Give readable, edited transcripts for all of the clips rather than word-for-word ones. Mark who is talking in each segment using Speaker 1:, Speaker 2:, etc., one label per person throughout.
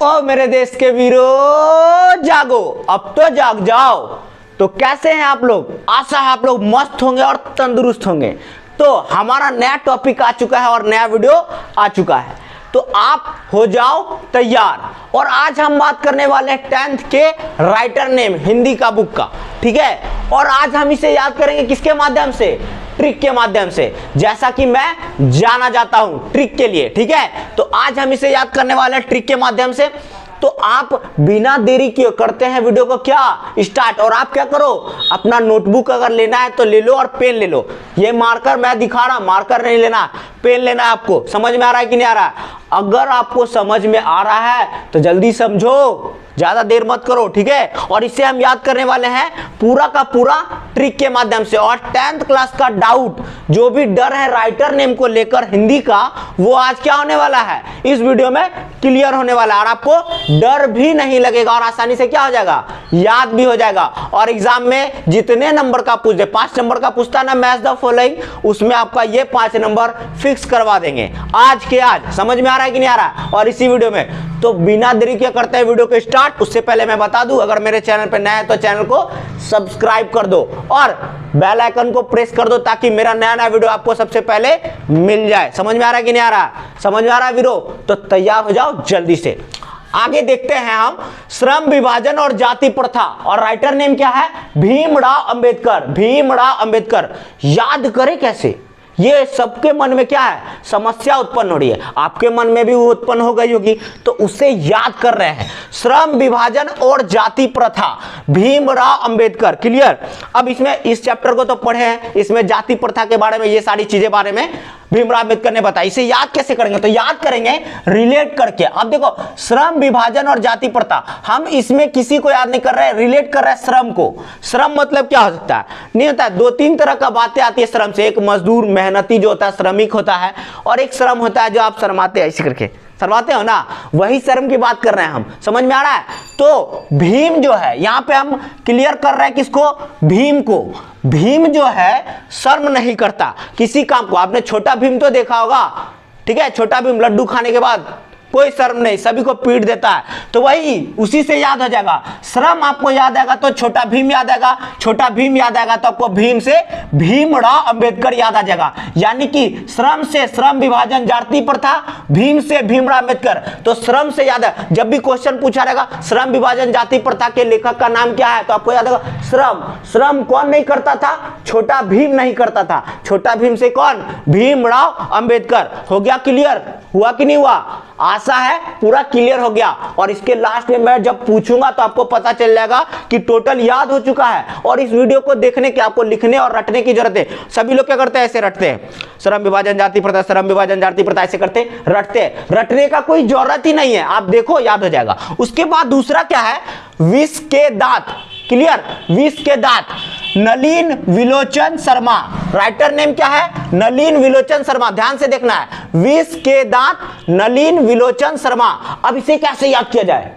Speaker 1: ओ मेरे देश के वीरों, जागो, अब तो जाग जाओ। तो कैसे हैं आप लोग? आशा है आप लोग मस्त होंगे और तंदुरुस्त होंगे। तो हमारा नया टॉपिक आ चुका है और नया वीडियो आ चुका है, तो आप हो जाओ तैयार। और आज हम बात करने वाले हैं 10th के राइटर नेम हिंदी का बुक का, ठीक है। और आज हम इसे याद करेंगे किसके माध्यम से? ट्रिक के माध्यम से, जैसा कि मैं जाना जाता हूं ट्रिक के लिए, ठीक है। तो आज हम इसे याद करने वाले हैं ट्रिक के माध्यम से। तो आप बिना देरी किए करते हैं वीडियो को क्या स्टार्ट। और आप क्या करो, अपना नोटबुक अगर लेना है तो ले लो और पेन ले लो। ये मार्कर मैं दिखा रहा, मार्कर नहीं लेना, पेन लेना है आपको। समझ में आ रहा है कि नहीं आ रहा है? अगर आपको समझ में आ रहा है तो जल्दी समझो, ज्यादा देर मत करो, ठीक है। और इसे हम याद करने वाले हैं पूरा का पूरा ट्रिक के माध्यम से। और 10th क्लास का डाउट, जो भी डर है राइटर नेम को लेकर हिंदी का, वो आज क्या होने वाला है, इस वीडियो में क्लियर होने वाला है। और आपको डर भी नहीं लगेगा और आसानी से क्या हो जाएगा, याद भी हो जाएगा। और एग्जाम में जितने नंबर का पूछ दे, 5 नंबर का पूछता है ना मैच द फॉलोइंग, उसमें आपका ये 5 नंबर फिक्स करवा देंगे आज के आज। समझ में आ रहा है कि नहीं आ रहा है? और इसी वीडियो में तो बिना देरी के करते हैं वीडियो को स्टार्ट। उससे पहले मैं बता दूं, अगर मेरे चैनल पे नया है तो चैनल को सब्सक्राइब कर दो और बेल आइकन को प्रेस कर दो, ताकि मेरा नया नया वीडियो आपको सबसे पहले मिल जाए। समझ में आ रहा है कि नहीं आ रहा? समझ में आ रहा है वीरो? तो तैयार हो जाओ जल्दी से। आगे देखते हैं हम श्रम विभाजन और जाति प्रथा। और राइटर नेम क्या है? भीमराव अंबेडकर। भीमराव अंबेडकर। याद करें कैसे? ये सबके मन में क्या है, समस्या उत्पन्न हो रही है, आपके मन में भी उत्पन्न हो गई होगी, तो उसे याद कर रहे हैं। श्रम विभाजन और जाति प्रथा, भीमराव अंबेडकर। क्लियर? अब इसमें इस चैप्टर को तो पढ़े हैं, इसमें जाति प्रथा के बारे में ये सारी चीजें बारे में भीमराव अंबेडकर ने बताया। इसे याद कैसे करेंगे? तो याद करेंगे रिलेट करके। अब देखो, श्रम विभाजन और जाति प्रथा, हम इसमें किसी को याद नहीं कर रहे हैं, रिलेट कर रहे हैं श्रम को। श्रम मतलब क्या हो सकता है? नहीं होता है, 2-3 तरह का बातें आती है श्रम से। एक मजदूर मेहनती जो होता है, श्रमिक होता है, और एक श्रम होता है जो आप शर्माते हैं ऐसे करके, शर्माते हो ना, वही शर्म की बात कर रहे हैं हम। समझ में आ रहा है? तो भीम जो है, यहां पे हम क्लियर कर रहे हैं किसको? भीम को। भीम जो है शर्म नहीं करता किसी काम को। आपने छोटा भीम तो देखा होगा, ठीक है। छोटा भीम लड्डू खाने के बाद कोई शर्म नहीं, सभी को पीट देता है। तो वही उसी से याद हो जाएगा। श्रम आपको याद आएगा तो छोटा भीम याद आएगा, छोटा भीम याद आएगा तो आपको भीम से भीमराव अंबेडकर याद आ जाएगा। यानी कि श्रम से श्रम विभाजन जाति प्रथा, भीम से भीमराव अंबेडकर। तो श्रम से याद है, जब भी क्वेश्चन पूछा रहेगा श्रम विभाजन जाति प्रथा के लेखक का नाम क्या है, तो आपको याद होगा श्रम। श्रम कौन नहीं करता था? छोटा भीम नहीं करता था। छोटा भीम से कौन? भीमराव अंबेडकर। हो गया क्लियर? हुआ कि नहीं हुआ? आशा है पूरा क्लियर हो गया। और इसके लास्ट में मैं जब पूछूंगा तो आपको पता चल जाएगा कि टोटल याद हो चुका है। और इस वीडियो को देखने के आपको लिखने और रटने की जरूरत है। सभी लोग क्या करते हैं? ऐसे रटते हैं, श्रम विभाजन जाति प्रथा, श्रम विभाजन जाति प्रथा, ऐसे करते रटते हैं। रटने का कोई जरूरत ही नहीं है, आप देखो याद हो जाएगा। उसके बाद दूसरा क्या है? विष के दांत। क्लियर? विष के दांत, नलिन विलोचन शर्मा। राइटर नेम क्या है? नलिन विलोचन शर्मा। ध्यान से देखना है, विष के दांत, नलिन विलोचन शर्मा। अब इसे कैसे याद किया जाए,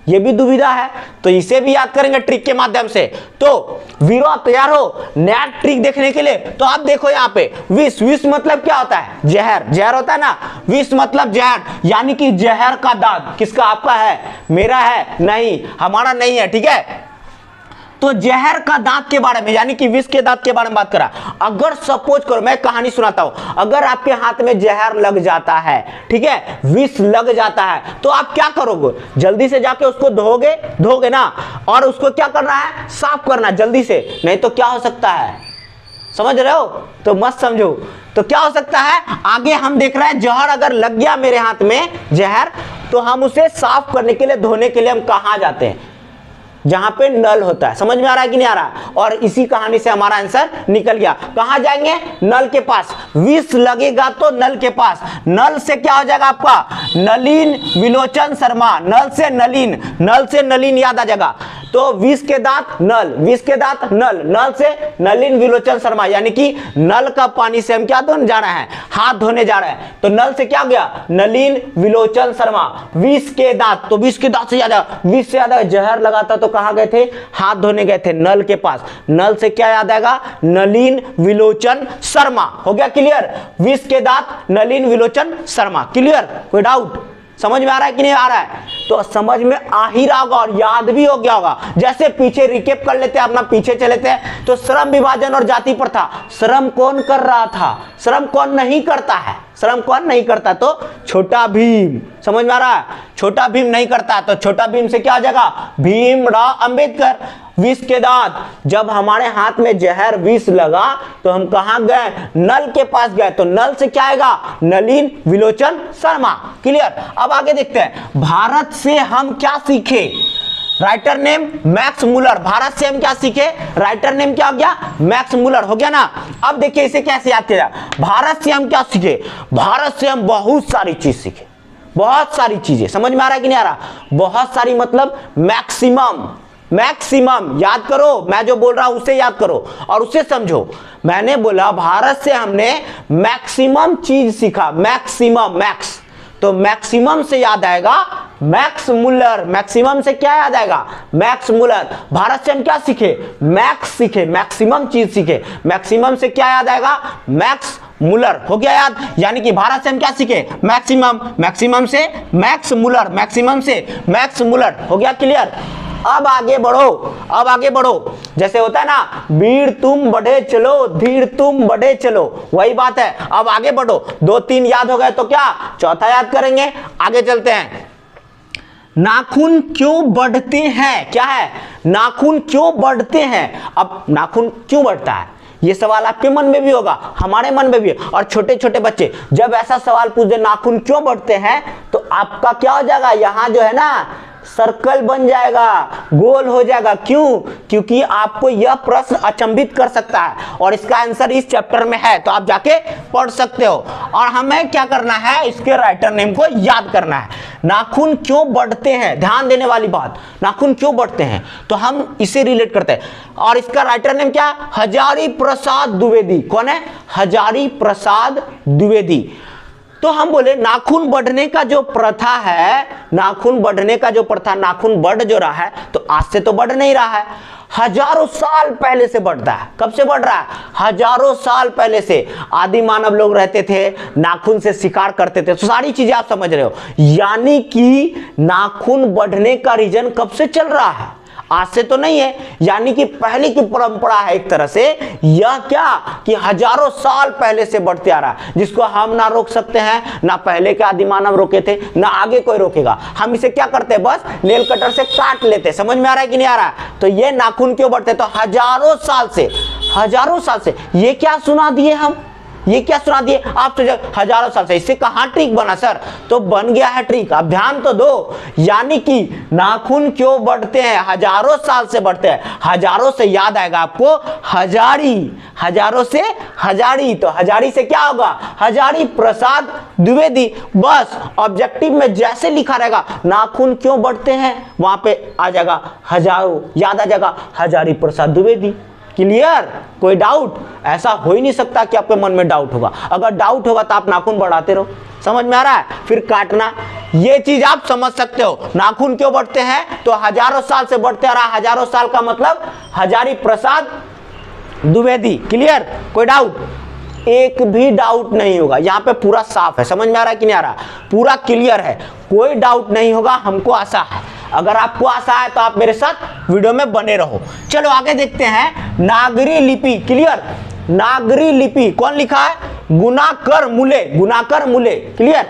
Speaker 1: ये भी दुविधा है, तो इसे भी याद करेंगे ट्रिक के माध्यम से। तो वीरो आप तैयार हो नया ट्रिक देखने के लिए? तो आप देखो यहाँ पे, विष। विष मतलब क्या होता है? जहर। जहर होता है ना, विष मतलब जहर। यानी कि जहर का दांत किसका? आपका है, मेरा है नहीं, हमारा नहीं है, ठीक है। तो जहर का दांत के बारे में, यानी कि विष के दांत के बारे में बात करा। अगर सपोज करो, मैं कहानी सुनाता हूं, अगर आपके हाथ में जहर लग जाता है, ठीक है, विष लग जाता है, तो आप क्या करोगे? जल्दी से जाके उसको धोगे ना, और उसको क्या करना है? साफ करना जल्दी से। नहीं तो क्या हो सकता है, समझ रहे हो? तो मत समझो। तो क्या हो सकता है आगे हम देख रहे हैं, जहर अगर लग गया मेरे हाथ में जहर, तो हम उसे साफ करने के लिए, धोने के लिए हम कहां जाते हैं? जहां पे नल होता है। समझ में आ रहा है कि नहीं आ रहा? और इसी कहानी से हमारा आंसर निकल गया। कहां जाएंगे? नल के पास। विष लगेगा तो नल के पास। नल से क्या हो जाएगा आपका? नलिन विलोचन शर्मा। नल से नलिन, नल से नलिन याद आ जाएगा। तो विष के दांत नल, विष के दांत नल, नल से नलिन विलोचन शर्मा। यानी कि नल का पानी से हम क्या धोने जा रहे हैं? हाथ धोने जा रहे हैं। तो नल से क्या हो गया? नलिन विलोचन शर्मा। विष के दांत, तो विष के दांत से याद आया, विष से याद आया, जहर लगाता तो कहां गए थे? हाथ धोने गए थे, नल के पास। नल से क्या याद आएगा? नलिन विलोचन शर्मा। हो गया क्लियर? विष के दांत, नलिन विलोचन शर्मा। क्लियर? कोई डाउट? समझ में आ रहा है कि नहीं आ रहा है? तो समझ में आ ही रहा होगा और याद भी हो गया होगा। जैसे पीछे रिकेप कर लेते हैं, अपना पीछे चले थे, तो श्रम विभाजन और जाति प्रथा, श्रम कौन कर रहा था? श्रम कौन नहीं करता है? श्रम कौन नहीं करता? तो छोटा भीम। समझ में आ रहा है? छोटा भीम नहीं करता, तो छोटा भीम से क्या आ जाएगा? भीमराव अंबेडकर। विष के दांत, जब हमारे हाथ में जहर विष लगा तो हम कहां गए? नल के पास गए, तो नल से क्या आएगा? नलिन विलोचन शर्मा। क्लियर? अब आगे देखते हैं, भारत से हम क्या सीखे? Writer name Max Muller. Bharat से हम क्या सीखे? राइटर नेम क्या हो गया? Max Muller. हो गया ना? अब देखिए इसे कैसे याद किया? भारत से हम क्या सीखे? भारत से हम बहुत सारी चीज सीखे, बहुत सारी चीजें। समझ में आ रहा है कि नहीं आ रहा? बहुत सारी मतलब मैक्सिमम। मैक्सिमम याद करो, मैं जो बोल रहा हूं उसे याद करो और उसे समझो। मैंने बोला भारत से हमने मैक्सिमम चीज सीखा, मैक्सिमम, मैक्स, तो मैक्सिमम से याद आएगा मैक्स मुलर। मैक्सिमम से क्या याद आएगा? Max Muller. भारत से हम क्या सीखे? मैक्स सीखे, मैक्सिमम चीज सीखे। मैक्सिमम से क्या याद आएगा? Max Muller. हो गया याद? यानी कि भारत से हम क्या सीखे? मैक्सिमम, मैक्सिमम से मैक्स मुलर, मैक्सिमम से मैक्स मुलर। हो गया क्लियर? अब आगे बढ़ो, अब आगे बढ़ो। जैसे होता है ना, वीर तुम बढ़े चलो, धीर तुम बढ़े चलो, वही बात है। अब आगे बढ़ो, 2-3 याद हो गए तो क्या चौथा याद करेंगे? आगे चलते हैं। नाखून क्यों बढ़ते हैं? क्या है? नाखून क्यों बढ़ते हैं? अब नाखून क्यों बढ़ता है, ये सवाल आपके मन में भी होगा, हमारे मन में भी है। और छोटे छोटे बच्चे जब ऐसा सवाल पूछ दे नाखून क्यों बढ़ते हैं, तो आपका क्या हो जाएगा? यहां जो है ना सर्कल बन जाएगा, गोल हो जाएगा। क्यों? क्योंकि आपको यह प्रश्न अचंभित कर सकता है और इसका आंसर इस चैप्टर में है, तो आप जाके पढ़ सकते हो। और हमें क्या करना है? इसके राइटर नेम को याद करना है। नाखून क्यों बढ़ते हैं, ध्यान देने वाली बात, नाखून क्यों बढ़ते हैं, तो हम इसे रिलेट करते हैं। और इसका राइटर नेम क्या? हजारी प्रसाद द्विवेदी। कौन है? हजारी प्रसाद द्विवेदी। तो हम बोले नाखून बढ़ने का जो प्रथा है, नाखून बढ़ने का जो प्रथा, नाखून बढ़ जो रहा है, तो आज से तो बढ़ नहीं रहा है, हजारों साल पहले से बढ़ता है। कब से बढ़ रहा है? हजारों साल पहले से। आदि मानव लोग रहते थे, नाखून से शिकार करते थे, तो सारी चीजें आप समझ रहे हो। यानी कि नाखून बढ़ने का रीजन कब से चल रहा है? आज से तो नहीं है, यानी कि पहले की परंपरा है एक तरह से। यह क्या कि हजारों साल पहले से बढ़ते आ रहा है, जिसको हम ना रोक सकते हैं, ना पहले के आदि मानव रोके थे, ना आगे कोई रोकेगा। हम इसे क्या करते हैं? बस नेल कटर से काट लेते। समझ में आ रहा है कि नहीं आ रहा? तो ये नाखून क्यों बढ़ते? तो हजारों साल से, हजारों साल से। ये क्या सुना दिए हम? ये क्या सुना दिए आप? तो हजारों साल से। इससे कहां ट्रिक बना सर? तो बन गया है ट्रिक, अब ध्यान तो दो। यानी कि नाखून क्यों बढ़ते हैं? हजारों साल से बढ़ते हैं। हजारों से याद आएगा आपको हजारी, हजारों से हजारी, तो हजारी से क्या होगा? हजारी प्रसाद द्विवेदी। बस ऑब्जेक्टिव में जैसे लिखा रहेगा नाखून क्यों बढ़ते हैं, वहां पे आ जाएगा हजारों, याद आ जाएगा हजारी प्रसाद द्विवेदी। क्लियर? कोई डाउट? ऐसा हो ही नहीं सकता कि आपके मन में डाउट होगा। अगर डाउट होगा तो आप नाखून बढ़ाते रहो। समझ में आ रहा है? फिर काटना, ये चीज आप समझ सकते हो। नाखून क्यों बढ़ते हैं? तो हजारों साल से बढ़ते आ रहा। हजारों साल का मतलब हजारी प्रसाद द्विवेदी। क्लियर? कोई डाउट? एक भी डाउट नहीं होगा, यहां पे पूरा साफ है। समझ में आ रहा है कि नहीं आ रहा? पूरा क्लियर है, कोई डाउट नहीं होगा, हमको आशा है। अगर आपको आशा है तो आप मेरे साथ वीडियो में बने रहो। चलो आगे देखते हैं। नागरी लिपि। क्लियर? नागरी लिपि कौन लिखा है? गुणाकर मूले, गुणाकर मूले। क्लियर?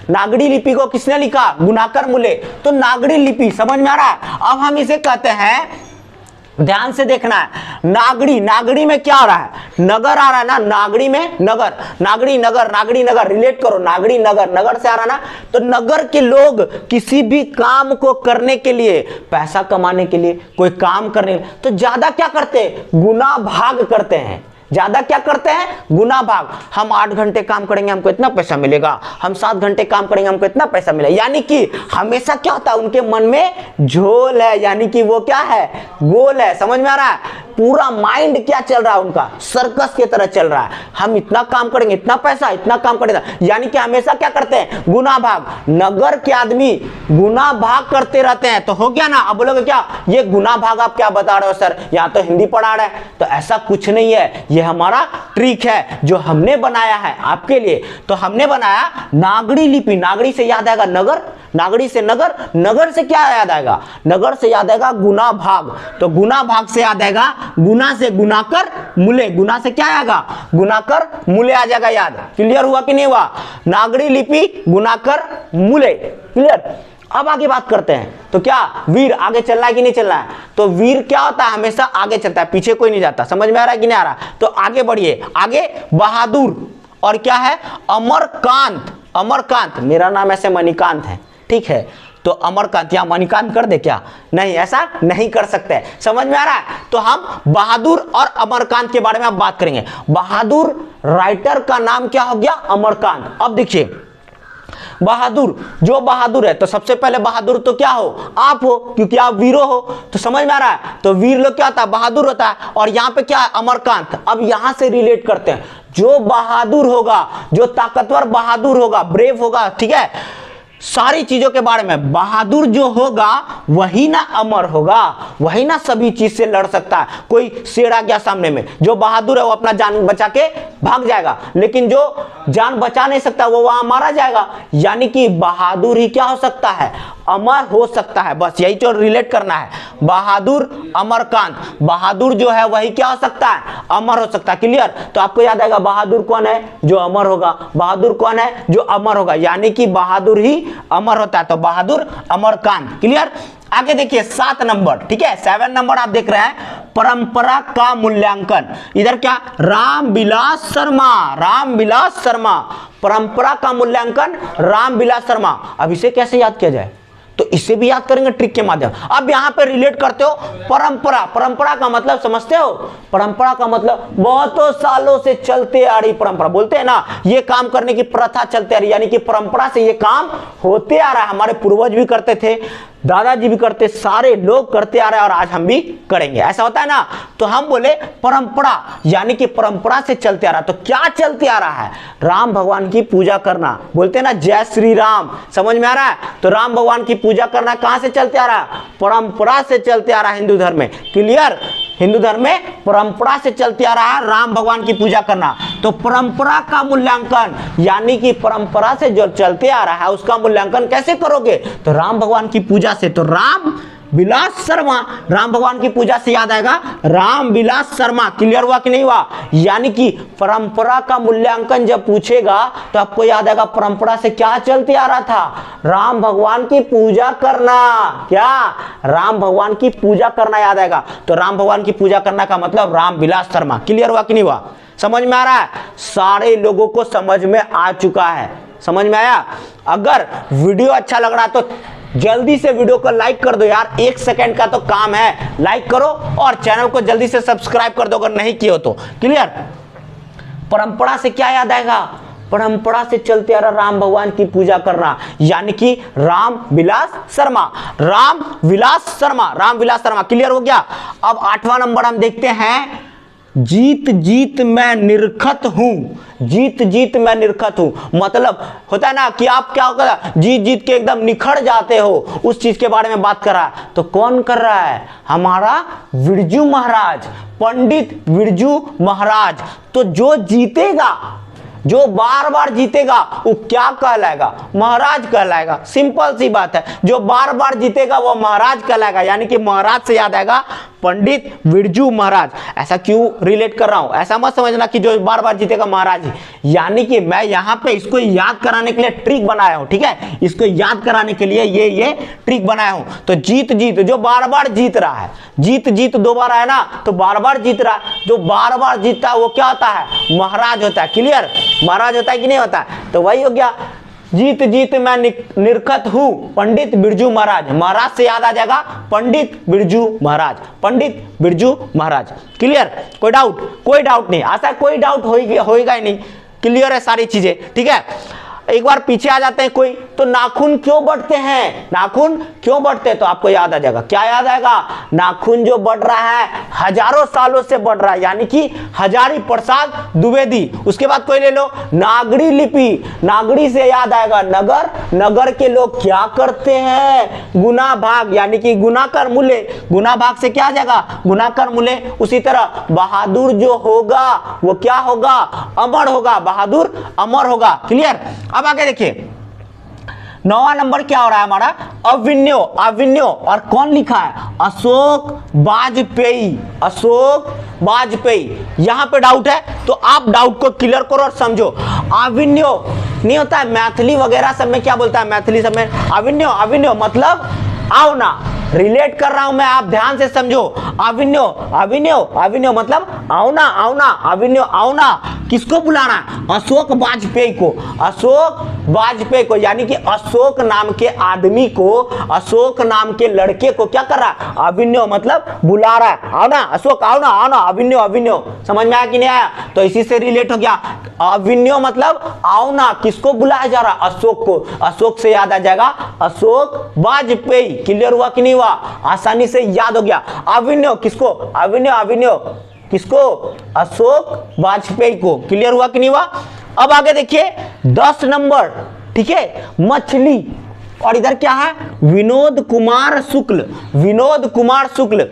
Speaker 1: नागरी लिपि को किसने लिखा? गुणाकर मूले। तो नागरी लिपि समझ में आ रहा है? अब हम इसे कहते हैं, ध्यान से देखना है, नागरी, नागरी में क्या आ रहा है? नगर आ रहा है ना, नागरी में नगर, नागरी नगर, नागरी नगर, रिलेट करो, नागरी नगर, नगर से आ रहा ना। तो नगर के लोग किसी भी काम को करने के लिए, पैसा कमाने के लिए, कोई काम करने, तो ज्यादा क्या करते हैं? गुना भाग करते हैं। ज्यादा क्या करते हैं? गुना भाग। हम 8 घंटे काम करेंगे हमको इतना पैसा मिलेगा, हम 7 घंटे काम करेंगे हमको इतना पैसा मिलेगा। यानी कि हमेशा क्या होता है? उनके मन में झोल है, यानी कि वो क्या है? गोल है। समझ में आ रहा है? पूरा माइंड क्या चल रहा है उनका, सर्कस की तरह चल रहा है। हम इतना काम करेंगे, इतना पैसा, इतना काम करेगा, यानी कि हमेशा क्या करते हैं, गुना भाग। नगर के आदमी गुना भाग करते रहते हैं। तो हो गया ना। अब बोलोगे क्या ये गुना भाग आप क्या बता रहे हो सर, यहाँ तो हिंदी पढ़ा रहे हैं। तो ऐसा कुछ नहीं है, ये हमारा ट्रिक है जो हमने बनाया है आपके लिए। तो हमने बनाया नागरी लिपि। नागरी से याद आएगा नगर, नागरी से नगर, नगर से क्या याद आएगा, नगर से याद आएगा गुना भाग। तो गुना भाग से याद आएगा गुना से गुना कर मूल्य, गुना से क्या आएगा, गुना कर मूल्य आ जाएगा याद। क्लियर हुआ कि नहीं हुआ, नागरी लिपि गुना कर मूल्य। क्लियर। अब आगे बात करते हैं। तो क्या वीर आगे चलना है कि नहीं चलना है, तो वीर क्या होता है, हमेशा आगे चलता है, पीछे कोई नहीं जाता। समझ में आ रहा है कि नहीं आ रहा, तो आगे बढ़िए। आगे बहादुर और क्या है, अमरकांत। अमरकांत, मेरा नाम ऐसे मणिकांत है, ठीक है, तो अमरकांत या मणिकांत कर दे क्या, नहीं ऐसा नहीं कर सकते। समझ में आ रहा है। तो हम बहादुर और अमरकांत के बारे में अब बात करेंगे। बहादुर राइटर का नाम क्या हो गया, अमरकांत। अब देखिए बहादुर, जो बहादुर है तो सबसे पहले बहादुर तो क्या हो, आप हो, क्योंकि आप वीरो हो। तो समझ में आ रहा है, तो वीर लोग क्या होता है, बहादुर होता है। और यहाँ पे क्या है, अमरकांत। अब यहां से रिलेट करते हैं, जो बहादुर होगा, जो ताकतवर बहादुर होगा, ब्रेव होगा, ठीक है, सारी चीजों के बारे में बहादुर जो होगा वही ना अमर होगा, वही ना सभी चीज से लड़ सकता है। कोई शेर आ गया सामने में, जो बहादुर है वो अपना जान बचा के भाग जाएगा, लेकिन जो जान बचा नहीं सकता वो वहां मारा जाएगा। यानी कि बहादुर ही क्या हो सकता है, अमर हो सकता है। बस यही तो रिलेट करना है, बहादुर अमरकांत। बहादुर जो है वही क्या हो सकता है, अमर हो सकता है। क्लियर। तो आपको याद आएगा बहादुर कौन है, जो अमर होगा, बहादुर कौन है, जो अमर होगा, यानी कि बहादुर ही अमर होता है। तो बहादुर अमरकांत। क्लियर। आगे देखिए 7 नंबर, ठीक है, 7 नंबर आप देख रहे हैं, परंपरा का मूल्यांकन। इधर क्या, रामविलास शर्मा, रामविलास शर्मा, परंपरा का मूल्यांकन रामविलास शर्मा। अब इसे कैसे याद किया जाए, तो इसे भी याद करेंगे ट्रिक के माध्यम। अब यहां पे रिलेट करते हो परंपरा, परंपरा का मतलब समझते हो, परंपरा का मतलब बहुतों सालों से चलते आ रही परंपरा, बोलते हैं ना ये काम करने की प्रथा चलते आ रही, यानी कि परंपरा से ये काम होते आ रहा है। हमारे पूर्वज भी करते थे, दादाजी भी करते, सारे लोग करते आ रहे हैं और आज हम भी करेंगे, ऐसा होता है ना। तो हम बोले परंपरा, यानी कि परंपरा से चलते आ रहा। तो क्या चलते आ रहा है, राम भगवान की पूजा करना, बोलते हैं ना जय श्री राम। समझ में आ रहा है, तो राम भगवान की पूजा करना कहां से चलते आ रहा है, परंपरा से चलते आ रहा है हिंदू धर्म में। क्लियर। हिंदू धर्म में परंपरा से चलते आ रहा है राम भगवान की पूजा करना। तो परंपरा का मूल्यांकन, यानी कि परंपरा से जो चलते आ रहा है उसका मूल्यांकन कैसे करोगे, तो राम भगवान की पूजा से। तो राम विलास शर्मा, राम भगवान की पूजा से याद आएगा राम विलास शर्मा। क्लियर हुआ कि नहीं हुआ, यानी कि परंपरा का मूल्यांकन जब पूछेगा तो आपको याद आएगा परंपरा से क्या चलते आ रहा था, राम भगवान की पूजा करना। क्या, राम भगवान की पूजा करना याद आएगा। तो राम भगवान की पूजा करना का मतलब राम विलास शर्मा। क्लियर हुआ कि नहीं हुआ, समझ में आ रहा है, सारे लोगों को समझ में आ चुका है, समझ में आया। अगर वीडियो अच्छा लग रहा है तो जल्दी से वीडियो को लाइक कर दो यार, 1 सेकंड का तो काम है, लाइक करो और चैनल को जल्दी से सब्सक्राइब कर दो अगर नहीं किए हो तो। क्लियर। परंपरा से क्या याद आएगा, परंपरा से चलते आ रहा राम भगवान की पूजा करना, यानी कि राम विलास शर्मा, राम विलास शर्मा, राम विलास शर्मा। क्लियर हो गया। अब 8वां नंबर हम देखते हैं, जीत जीत मैं निरखत हूं, जीत जीत मैं निरखत हूं। मतलब होता है ना कि आप क्या होगा, जीत जीत के एकदम निखर जाते हो, उस चीज के बारे में बात कर रहा है। तो कौन कर रहा है, हमारा बिरजू महाराज, पंडित बिरजू महाराज। तो जो जीतेगा, जो बार बार जीतेगा वो क्या कहलाएगा, महाराज कहलाएगा। सिंपल सी बात है, जो बार बार जीतेगा वो महाराज कहलाएगा, यानी कि महाराज से याद आएगा पंडित बिरजू महाराज। ऐसा क्यों रिलेट कर रहा हूं, ऐसा मत समझना कि जो बार बार जीतेगा महाराज ही, यानी कि मैं यहां पे इसको याद कराने के लिए ट्रिक बनाया हूं, ठीक है, इसको याद कराने के लिए ये ट्रिक बनाया हूं। तो जीत जीत, जो बार बार जीत रहा है, जीत जीत 2 बार आया ना, तो बार बार जीत रहा है, जो बार बार जीतता है वो क्या होता है, महाराज होता है। क्लियर, महाराज होता है कि नहीं होता है, तो वही हो गया, जीत जीत मैं निरखत हूं, पंडित बिरजू महाराज। महाराज से याद आ जाएगा पंडित बिरजू महाराज, पंडित बिरजू महाराज। क्लियर, कोई डाउट, कोई डाउट नहीं, ऐसा कोई डाउट होएगा ही नहीं। क्लियर है सारी चीजें, ठीक है। एक बार पीछे आ जाते हैं कोई, तो नाखून क्यों बढ़ते हैं, नाखून क्यों बढ़ते हैं, तो आपको याद आ जाएगा, क्या याद आएगा, नाखून जो बढ़ रहा है हजारों सालों से बढ़ रहा है, यानी कि हजारी प्रसाद द्विवेदी। उसके बाद कोई ले लो, नागरी लिपि, नागरी से याद आएगा नगर, नगर के लोग क्या करते हैं, गुना भाग, यानी कि गुना कर मूल्य, गुना भाग से क्या आ जाएगा, गुना कर मूल्य। उसी तरह बहादुर जो होगा वो क्या होगा, अमर होगा, बहादुर अमर होगा। क्लियर। अब आगे देखिए 9वां नंबर क्या हो रहा है हमारा, अभिनव, अभिनव, और कौन लिखा है, अशोक वाजपेयी, अशोक वाजपेयी। यहां पे डाउट है तो आप डाउट को क्लियर करो और समझो। अभिनव नहीं होता है मैथिली वगैरह सब में, क्या बोलता है मैथिली सब में, अभिनव, अभिनव मतलब आओ ना, रिलेट कर रहा हूं मैं, आप ध्यान से समझो। अभिनव, अभिनव, अभिनव मतलब आओ ना, आओ ना, अभिनव आओ ना, किसको बुलाना है, अशोक वाजपेयी को, अशोक वाजपेयी को, यानी कि अशोक नाम के आदमी को, अशोक नाम के लड़के को क्या कर रहा है, अभिनव मतलब बुला रहा है, आओ ना अशोक, आओ ना, आओ ना, अभिनव, अभिनव। समझ में आया कि नहीं आया, तो इसी से रिलेट हो गया, अभिनव मतलब आओ ना, किसको बुलाया जा रहा है, अशोक को। अशोक से याद आ जाएगा अशोक वाजपेयी। क्लियर हुआ कि नहीं हुआ, आसानी से याद हो गया। अभिनव किसको, अभिनव, अभिनव किसको, अशोक वाजपेयी को। क्लियर हुआ कि नहीं हुआ। अब आगे देखिए 10 नंबर, ठीक है, मछली, और इधर क्या है, विनोद कुमार शुक्ल, विनोद कुमार शुक्ल।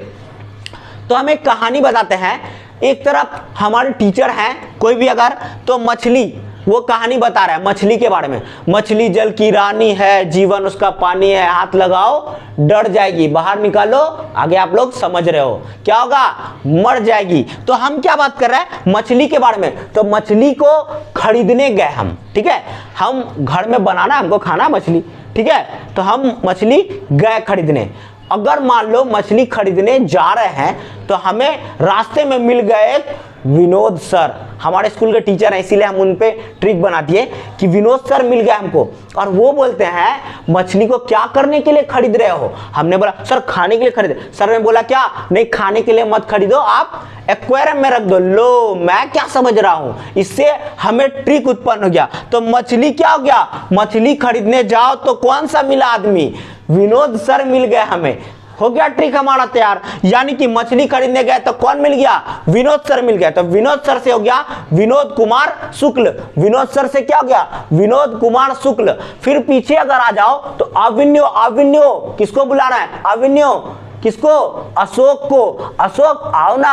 Speaker 1: तो हम एक कहानी बताते हैं, एक तरफ हमारे टीचर हैं कोई भी अगर, तो मछली वो कहानी बता रहा है मछली के बारे में, मछली जल की रानी है, जीवन उसका पानी है, हाथ लगाओ डर जाएगी, बाहर निकालो, आगे आप लोग समझ रहे हो क्या होगा, मर जाएगी। तो हम क्या बात कर रहे हैं, मछली के बारे में। तो मछली को खरीदने गए हम, ठीक है, हम घर में बनाना हमको खाना मछली, ठीक है, तो हम मछली गए खरीदने। अगर मान लो मछली खरीदने जा रहे हैं तो हमें रास्ते में मिल गए विनोद सर, हमारे स्कूल के टीचर हैं, इसीलिए हम उन पे ट्रिक बना दिए कि विनोद सर मिल गए हमको, और वो बोलते हैं मछली को क्या करने के लिए खरीद रहे हो। हमने बोला सर खाने के लिए खरीदे। सर ने बोला क्या, नहीं खाने के लिए मत खरीदो, आप एक्वेरियम में रख दो। लो मैं क्या समझ रहा हूं, इससे हमें ट्रिक उत्पन्न हो गया। तो मछली क्या हो गया, मछली खरीदने जाओ तो कौन सा मिला आदमी, विनोद सर मिल गए हमें, हो गया ट्रिक हमारा तैयार। यानी कि मछली खरीदने गए तो कौन मिल गया, विनोद सर मिल गया। तो विनोद सर से हो गया विनोद कुमार शुक्ल, विनोद सर से क्या हो गया, विनोद कुमार शुक्ल। फिर पीछे अगर आ जाओ तो अभिनव, अभिनव किसको बुला रहा है, अभिनव किसको, अशोक को, अशोक आओ ना,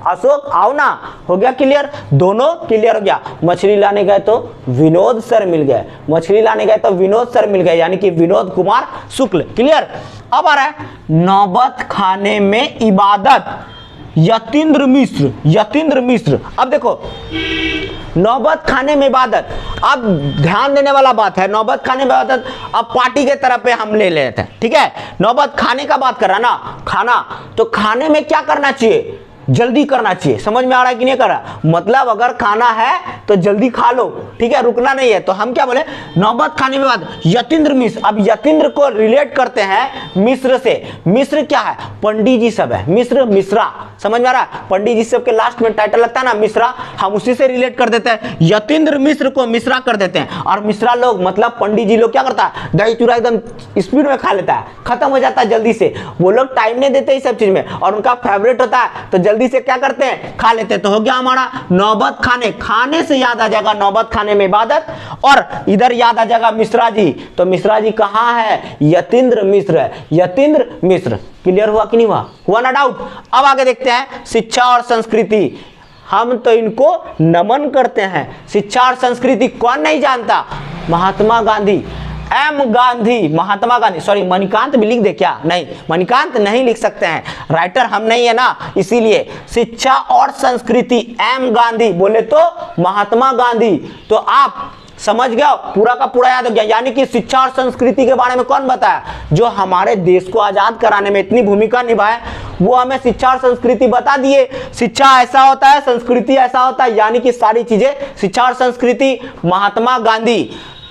Speaker 1: अशोक आओ ना। हो गया क्लियर, दोनों क्लियर हो गया। मछली लाने गए तो विनोद सर मिल गए, मछली लाने गए तो विनोद सर मिल गए, यानी कि विनोद कुमार शुक्ल। क्लियर। अब आ रहा है नौबत खाने में इबादत, यतीन्द्र मिश्र, यतीन्द्र मिश्र। अब देखो नौबत खाने में इबादत, अब ध्यान देने वाला बात है, नौबत खाने में इबादत अब पार्टी के तरफ पे हम ले लेते हैं, ठीक है। नौबत खाने का बात कर रहा ना, खाना, तो खाने में क्या करना चाहिए, जल्दी करना चाहिए। समझ में आ रहा है कि नहीं कर रहा, मतलब अगर खाना है तो जल्दी खा लो, ठीक है, रुकना नहीं है। तो हम क्या बोले, नौबत खाने में बाद यतीन्द्र मिश्र। अब यतीन्द्र को रिलेट करते हैं मिश्र से, मिश्र क्या है, पंडित जी सब है, मिश्र मिश्रा, समझ में आ रहा है, पंडित जी सब के लास्ट में टाइटल लगता है ना मिश्रा, हम उसी से रिलेट कर देते हैं, यतीन्द्र मिश्र को मिश्रा कर देते हैं। और मिश्रा लोग मतलब पंडित जी लोग क्या करता है, दही चूड़ा एकदम स्पीड में खा लेता है, खत्म हो जाता है जल्दी से, वो लोग टाइम नहीं देते इस सब चीज में, और उनका फेवरेट होता है तो जल्दी से क्या करते हैं, खा लेते हैं। तो हो गया हमारा नौबत खाने, खाने से याद आ जाएगा नौबत खाने में इबादत, और इधर याद आ जाएगा मिश्रा जी। तो मिश्रा जी कहाँ है, यतीन्द्र मिश्र है, यतीन्द्र मिश्र। क्लियर हुआ कि नहीं हुआ, हुआ ना डाउट। अब आगे देखते हैं शिक्षा और संस्कृति, हम तो इनको नमन करते हैं। शिक्षा और संस्कृति कौन नहीं जानता, महात्मा गांधी, एम गांधी, महात्मा गांधी। सॉरी मणिकांत भी लिख दे क्या, नहीं मणिकांत नहीं लिख सकते हैं, राइटर हम नहीं है ना, इसीलिए शिक्षा और संस्कृति एम गांधी, बोले तो महात्मा गांधी। तो आप समझ गए, पूरा का पूरा याद हो गया। यानी कि शिक्षा और संस्कृति के बारे में कौन बताया, जो हमारे देश को आजाद कराने में इतनी भूमिका निभाए, वो हमें शिक्षा और संस्कृति बता दिए। शिक्षा ऐसा होता है, संस्कृति ऐसा होता है, यानी कि सारी चीजें शिक्षा और संस्कृति, महात्मा गांधी।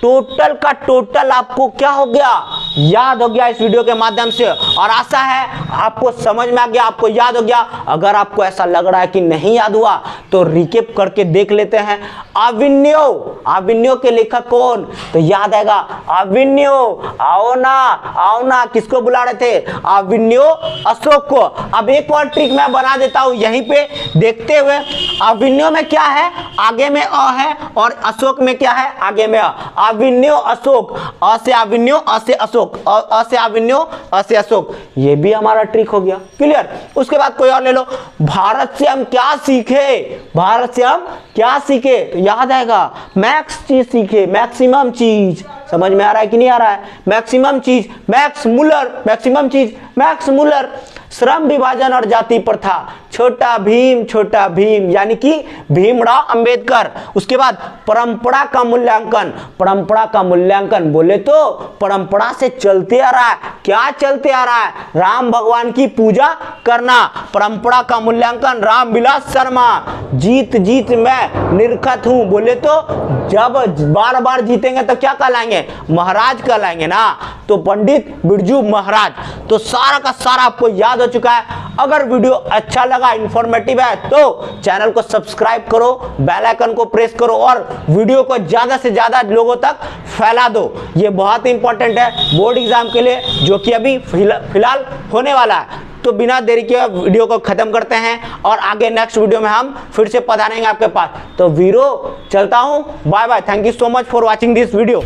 Speaker 1: टोटल का टोटल आपको क्या हो गया, याद हो गया इस वीडियो के माध्यम से, और आशा है आपको समझ में आ गया, आपको याद हो गया। अगर आपको ऐसा लग रहा है कि नहीं याद हुआ तो रिकेप करके देख लेते हैं। अभिन्यो, अभिन्यो के लेखक कौन? तो याद आएगा अभिन्यो, आओ ना, किसको बुला रहे थे? अभिन्यो अशोक को। अब एक और ट्रिक मैं बना देता हूं यहीं पे देखते हुए। अभिन्यो में क्या है? आगे में अ है, और अशोक में क्या है? आगे में अ। अभिन्यो अशोक, अ से अभिन्यो, अ से अशोक, अ से अभिन्यो, अ से अशोक। ये भी हमारा ट्रिक हो गया। क्लियर? उसके बाद कोई और ले लो। भारत से हम क्या सीखे? भारत से हम क्या सीखे? तो याद आएगा मैक्स चीज सीखे, मैक्सिमम चीज। समझ में आ रहा है कि नहीं आ रहा है? मैक्सिमम चीज, मैक्स मुलर, मैक्सिमम चीज मैक्स मुलर। श्रम विभाजन और जाति प्रथा, छोटा भीम यानी कि भीमराव अंबेडकर। उसके बाद परंपरा का मूल्यांकन, परंपरा का मूल्यांकन बोले तो परंपरा से चलते आ रहा है। क्या चलते आ रहा है? राम भगवान की पूजा करना। परंपरा का मूल्यांकन राम विलास शर्मा। जीत मैं निरखत हूं बोले तो जब बार बार जीतेंगे तो क्या कहलाएंगे? महाराज कहलाएंगे ना। तो पंडित बिरजू महाराज। तो सारा का सारा आपको याद हो चुका है। अगर वीडियो अच्छा लगा, इंफॉर्मेटिव है, तो चैनल को सब्सक्राइब करो, बेल आइकन को प्रेस करो और वीडियो को ज्यादा से ज्यादा लोगों तक फैला दो। ये बहुत इंपॉर्टेंट है बोर्ड एग्जाम के लिए, जो कि अभी फिलहाल होने वाला है। तो बिना देरी के वीडियो को खत्म करते हैं और आगे नेक्स्ट वीडियो में हम फिर से पधारेंगे आपके पास। तो वीरो चलता हूं, bye bye. Thank you so much for watching this video.